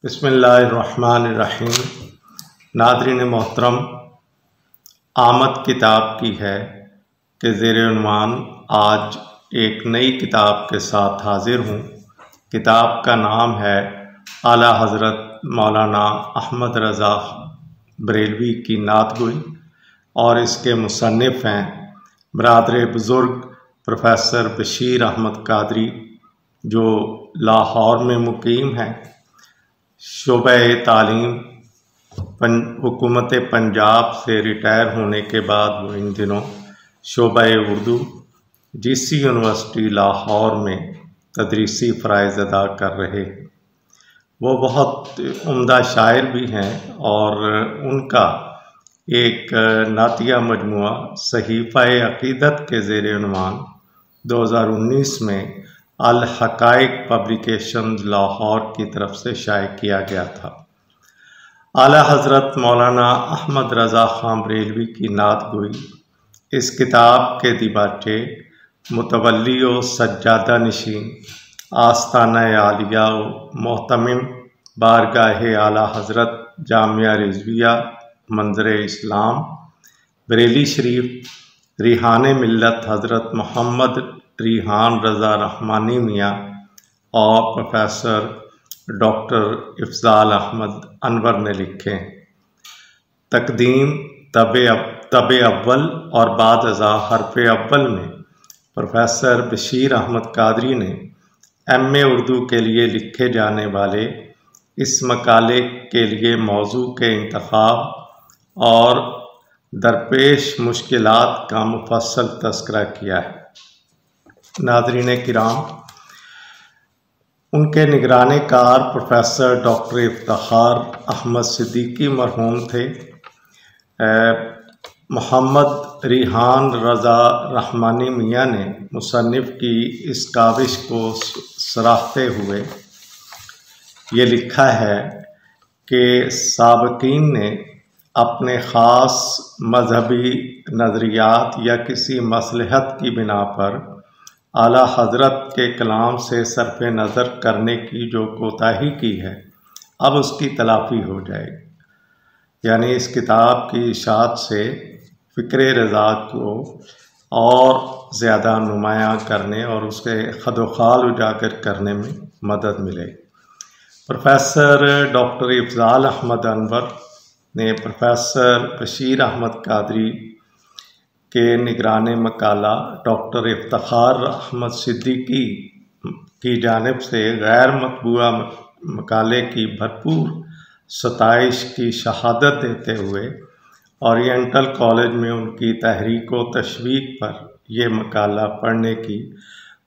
बिस्मिल्लाहिर्रहमानिर्रहीम। नाज़रीन मोहतरम, आमद किताब की है कि ज़ेर-ए-उन्वान आज एक नई किताब के साथ हाजिर हूँ। किताब का नाम है आला हज़रत मौलाना अहमद रज़ा बरेलवी की नातगोई और इसके मुसन्निफ़ हैं बरादर बुज़ुर्ग प्रोफेसर बशीर अहमद कादरी, जो लाहौर में मुकीम हैं। शोबे तालीम हुकूमत पंजाब से रिटायर होने के बाद वो इन दिनों शोबे उर्दू जीसी यूनिवर्सिटी लाहौर में तदरीसी फ़राइज़ अदा कर रहे हैं। वो बहुत उम्दा शायर भी हैं और उनका एक नातिया मजमुआ सहीफ़ा-ए अक़ीदत के ज़ेर-ए-उन्वान 2019 में अल हक़ाइक़ पब्लिकेशंस लाहौर की तरफ से शाये किया गया था। आला हज़रत मौलाना अहमद रज़ा ख़ान बरेलवी की नातगोई इस किताब के दिबाचे मुतवल्ली व सज्जादा नशीन आस्ताना आलिया मोहतमिम बारगाह आला हज़रत जामिया रिज़विया मंज़र इस्लाम बरेली शरीफ रिहान मिल्लत हज़रत मोहम्मद रिहान रज़ा रहमानी मियाँ और प्रोफेसर डॉक्टर इफ़ज़ाल अहमद अनवर ने लिखे हैं। तक़दीम तबे अव्वल और बाद अज़ा हरफ़े अव्वल में प्रोफेसर बशीर अहमद कादरी ने MA उर्दू के लिए लिखे जाने वाले इस मकाले के लिए मौजू के इंतखाब और दरपेश मुश्किलात का मुफस्सल तज़किरा किया है। नाज़रीन किराम, उनके निगराने कार प्रोफेसर डॉक्टर इफ्तिखार अहमद सिद्दीकी मरहूम थे। मोहम्मद रिहान रज़ा रहमानी मियाँ ने मुसन्निफ़ की इस काविश को सराहते हुए ये लिखा है कि साबकीन ने अपने ख़ास मजहबी नज़रियात या किसी मसलहत की बिना पर आला हज़रत के कलाम से सरफ़ नज़र करने की जो कोताही की है, अब उसकी तलाफ़ी हो जाएगी। यानी इस किताब की इशाअत से फ़िक्र रज़ा को और ज़्यादा नुमायाँ करने और उसके खदोखाल उजागर करने में मदद मिले। प्रोफेसर डॉक्टर इफ़ज़ाल अहमद अनवर ने प्रोफेसर बशीर अहमद कादरी के निगराने मकाला डॉक्टर इफ्तिखार अहमद सिद्दीकी की जानिब से गैर मतबूआ मकाले की भरपूर सताइश की शहादत देते हुए ओरिएंटल कॉलेज में उनकी तहरीक व तशवीक़ पर यह मकाला पढ़ने की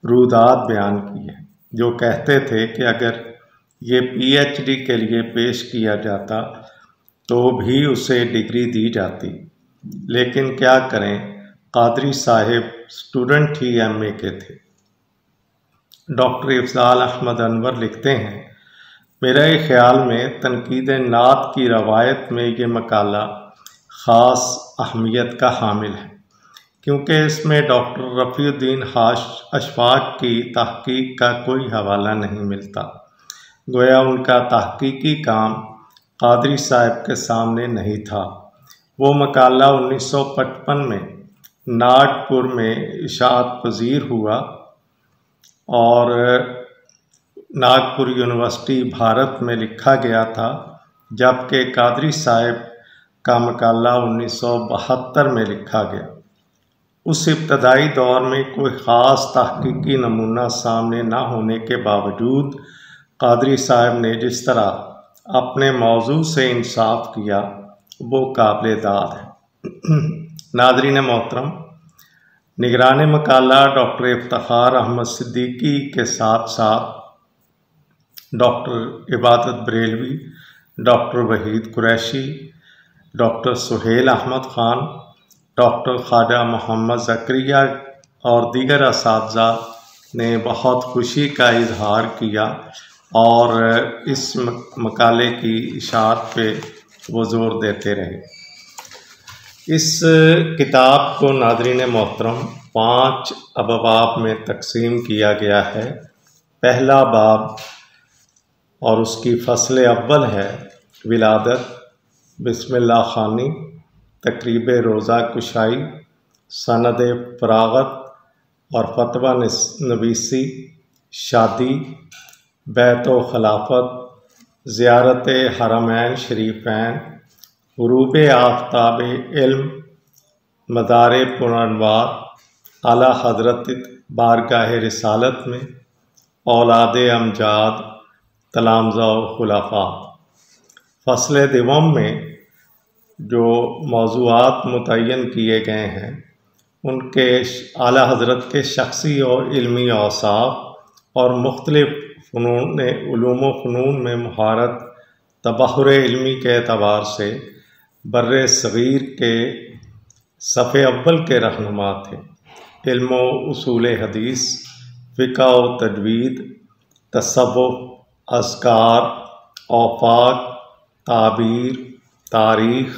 रुदात बयान की है, जो कहते थे कि अगर ये PhD के लिए पेश किया जाता तो भी उसे डिग्री दी जाती, लेकिन क्या करें, कादरी साहिब स्टूडेंट ही MA के थे। डॉक्टर इफ़ज़ाल अहमद अनवर लिखते हैं, मेरे ख्याल में तनकीद नात की रवायत में ये मकाला ख़ास अहमियत का हामिल है, क्योंकि इसमें डॉक्टर रफ़ीउद्दीन अशफाक़ की तहक़ीक़ का कोई हवाला नहीं मिलता। गोया उनका तहक़ीक़ी काम कादरी साहब के सामने नहीं था। वो मकाला 1955 में नागपुर में इशाअत पज़ीर हुआ और नागपुर यूनिवर्सिटी भारत में लिखा गया था, जबकि कादरी साहब का मकाला 1972 में लिखा गया। उस इब्तदाई दौर में कोई ख़ास तहक़ीक़ी नमूना सामने न होने के बावजूद कादरी साहब ने जिस तरह अपने मौजू से इंसाफ किया, वो काबिल दाद है। नाज़रीन मोहतरम, निगरान मकाला डॉक्टर इफ्तिखार अहमद सिद्दीकी के साथ साथ doctor Ibadat Barelvi, doctor Waheed Qureshi, doctor Suhail Ahmad Khan, doctor Khwaja Mohammad Zakariya और दीगर असातिज़ा ने बहुत खुशी का इजहार किया और इस मकाले की इशाअत पे वो ज़ोर देते रहे। इस किताब को नाज़रीन मोहतरम 5 अबवाब में तकसीम किया गया है। पहला बाब और उसकी फसल अव्वल है विलादत, बिस्मिल्लाह खानी, तकरीब रोज़ा कुशाई, सनद फरागत और फतवा नवीसी, शादी, बैत व खिलाफत, ज़ियारत हरमैन शरीफैन, गुरूब आफ्ताब इल्म, मदार पुनर्वार, आला हज़रत बारगाह रिसालत में, औलाद अमजाद, तलामज़ा व खुलाफा। फसल दिवम में जो मौज़ूआत मुतय्यन किए गए हैं उनके आला हज़रत के शख्सी और इल्मी औसाफ और मुख्तलिफ़ फ़नून उलूम व फ़नून में महारत, तबहुर इल्मी के एतबार से बर्रे सग़ीर के सफ़े अव्वल के रहनुमा थे। इल्म व उसूल हदीस, फ़िक़्ह व तजवीद, तसव्वुफ़, अज़कार, औफ़ाक़, ताबीर, तारीख़,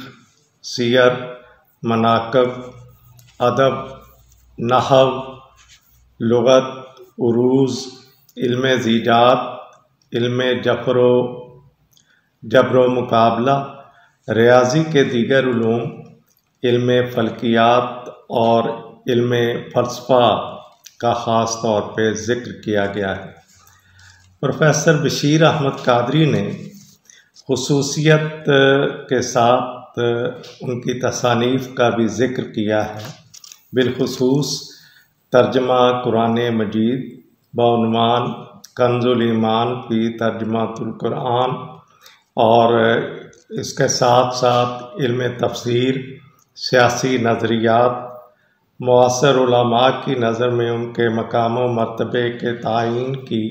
सियर, मनाक़िब, अदब, नहव, लुग़त, उरूज़, इल्म ज़ीजात, इल्म जब्र मुकाबला, रियाज़ी के दीगर उलूम, इल्म फ़ल्कियात और इल्म फ़लसफ़ा का ख़ास तौर पर ज़िक्र किया गया है। प्रोफेसर बशीर अहमद कादरी ने खुसूसियत के साथ उनकी तसानीफ़ का भी ज़िक्र किया है, बिलखुसूस तर्जमा कुरान मजीद बउनवान कंजुल ईमान फ़ी तर्जमातुल कुरान, और इसके साथ साथ इल्म तफसीर, सियासी नज़रियात, मुआसर उलमा की नज़र में उनके मकाम व मर्तबे के तायीन की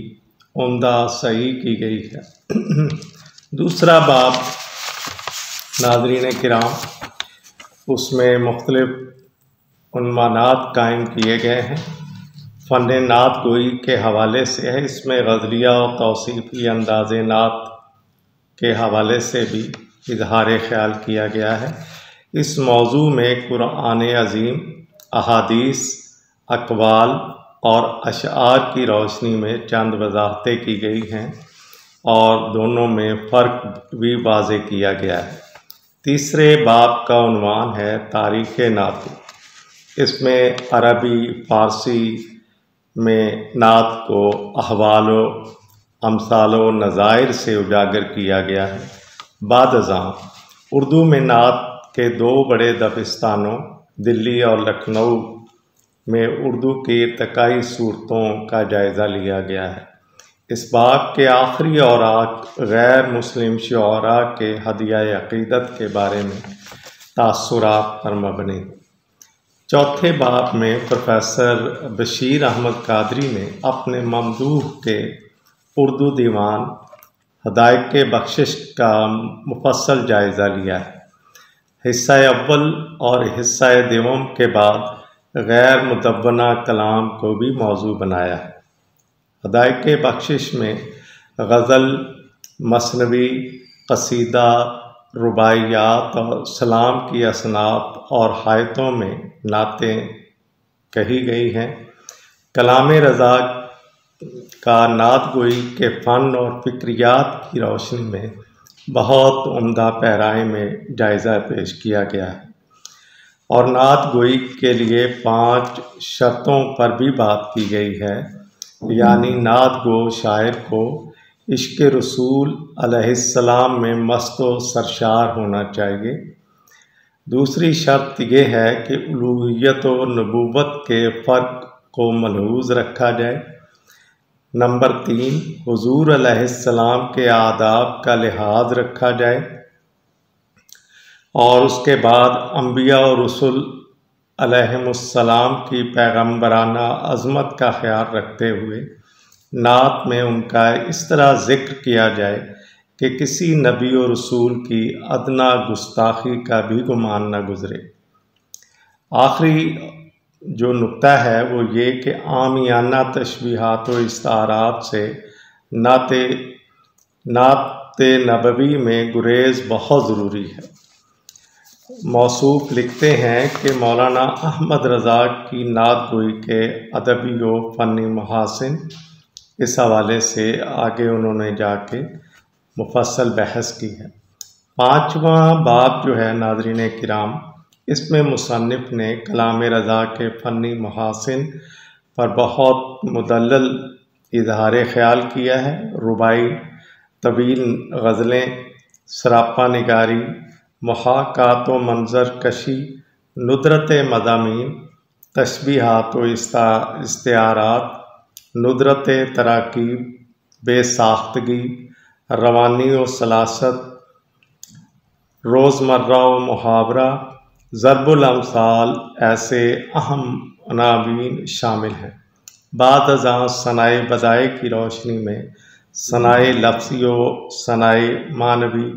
उम्दा सही की गई है। दूसरा बाब नाज़रीन किराम, उसमें मुख्तलिफ़ उन्मानात कायम किए गए हैं। फ़न नात गोई के हवाले से है, इसमें ग़ज़लिया और तौसीफ़ी अंदाज़ नात के हवाले से भी इज़हार ख़याल किया गया है। इस मौज़ू में कुरान अज़ीम, अहादीस, अक़वाल और अशआर की रोशनी में चंद वज़ाहतें की गई हैं और दोनों में फ़र्क भी वाज़े किया गया है। तीसरे बाब का उन्वान है तारीख़ नात। इसमें अरबी फ़ारसी में नात को अहवाल व अमसाल व नज़ायर से उजागर किया गया है। बाद अज़ां उर्दू में नात के दो बड़े दबिस्तानों दिल्ली और लखनऊ में उर्दू की इर्तिकाई सूरतों का जायज़ा लिया गया है। इस बाब के आखिरी औराक गैर मुस्लिम शुअरा के हदिया अक़ीदत के बारे में तासुरात पर मबनी। चौथे बाब में प्रोफेसर बशीर अहमद कादरी ने अपने ममदूह के उर्दू दीवान हदायक़ बख्शिश का मुफस्सल जायज़ा लिया है। हिस्सा अव्वल और हिस्सा दिवम के बाद गैर मुदव्वना कलाम को भी मौजू बनाया है। हदायक़ बख्शिश में ग़ज़ल, मसनवी, क़सीदा, रुबाइयात और सलाम की असनाफ़ और हायतों में नातें कही गई हैं। कलाम रज़ा का नात गोई के फ़न और फ़िक्रियात की रोशनी में बहुत उम्दा पैराए में जायज़ा पेश किया गया है और नात गोई के लिए 5 शर्तों पर भी बात की गई है, यानी नात गो शायर को इश्क़ रसूल अलैहिस्सलाम में मस्त व सरशार होना चाहिए। दूसरी शर्त यह है कि उलूहियत व नबूवत के फ़र्क को मलहूज़ रखा जाए। नंबर 3, हुज़ूर अलैहिस्सलाम के आदाब का लिहाज रखा जाए। और उसके बाद अंबिया और रसूल अलैहिमुस्सलाम की पैगम्बराना अज़मत का ख्याल रखते हुए नात में उनका इस तरह ज़िक्र किया जाए कि किसी नबी और रसूल की अदना गुस्ताखी का भी गुमान न गुज़रे। आखिरी जो नुक्ता है वो ये कि आमियाना तशबीहात व इस्तारात से नात नबवी में गुरेज़ बहुत ज़रूरी है। मौसूफ़ लिखते हैं कि मौलाना अहमद रज़ा की नात गोई के अदबी व फ़नी महासिन इस हवाले से आगे उन्होंने जाके मुफस्सल बहस की है। 5वां बाब जो है नाज़रीन किराम, इसमें मुसन्निफ ने कलाम रज़ा के फ़नी महासिन पर बहुत मुदल्लल इजहार ख्याल किया है। रुबाई, तवील गज़लें, सरापा निगारी, मुहाकात व मंजर कशी, नुदरत मज़ामीन, तशबीहात व इस्तिआरात, नुदरत तराकीब, बेसाख्तगी, रवानी व सलासत, रोज़मर्रा व मुहावरा, ज़रबुल अमसाल, ऐसे अहम अनावीन शामिल हैं। बाद अज़ां सनाए बदाए की रोशनी में सनाए लफ्ज़ी व सनाए मानवी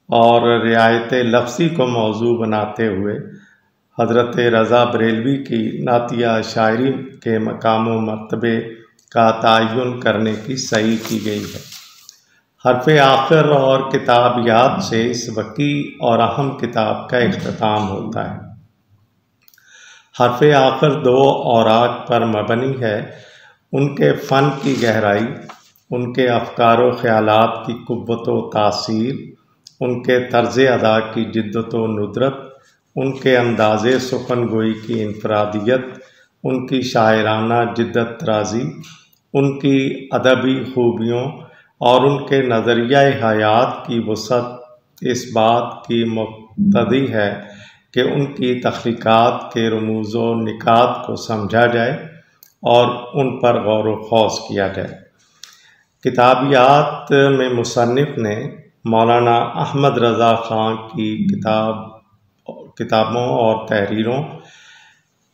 और रियायत लफ्ज़ी को मौजू बनाते हुए हज़रत रज़ा बरेलवी की नातिया शायरी के मकाम व मर्तबे का तयन करने की सही की गई है। हर्फ आखिर और किताबियात से इस वकी और अहम किताब का इख्तिताम होता है। हर्फ आखिर 2 औराक पर मबनी है। उनके फ़न की गहराई, उनके अफ़कार व ख़यालात की क़ुव्वत व तासीर, उनके तर्ज़ अदा की जिद्दत व नुदरत, उनके अंदाज़े सुखनगोई की इनफरादियत, उनकी शायराना जिद्दत तराज़ी, उनकी अदबी खूबियों और उनके नज़रिया हयात की वसअत इस बात की मुक़्तदी है कि उनकी तख्लीक़ात के रमूज़ व निकात को समझा जाए और उन पर गौर व खौज़ किया जाए। किताबियात में मुसन्निफ ने मौलाना अहमद रज़ा ख़ान की किताबों और तहरीरों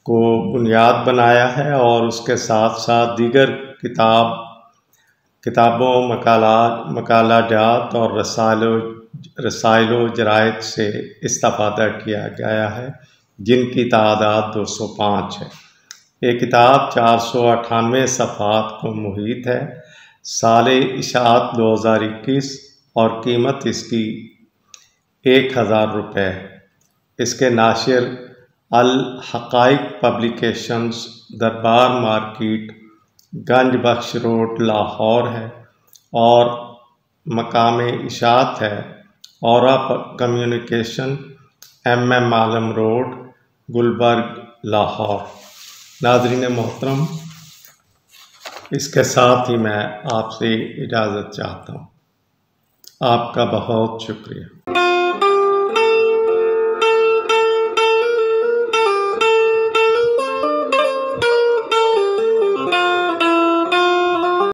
को बुनियाद बनाया है और उसके साथ साथ दीगर किताबों, मकालाजात और रसाइलो जरायद से इस्तिफ़ादा किया गया है, जिनकी तादाद 205 है। ये किताब 498 सफ़हात को मुहीत है। साले इशाअत 2021 और कीमत इसकी 1000 रुपये है। इसके नाशिर अल हक़ाइक़ पब्लिकेशंस, दरबार मार्केट, गंज बख्श रोड, लाहौर है और मकाम इशाअत है औरा कम्युनिकेशन, MM आलम रोड, गुलबर्ग, लाहौर। नाज़रीन मोहतरम, इसके साथ ही मैं आपसे इजाज़त चाहता हूँ। आपका बहुत शुक्रिया।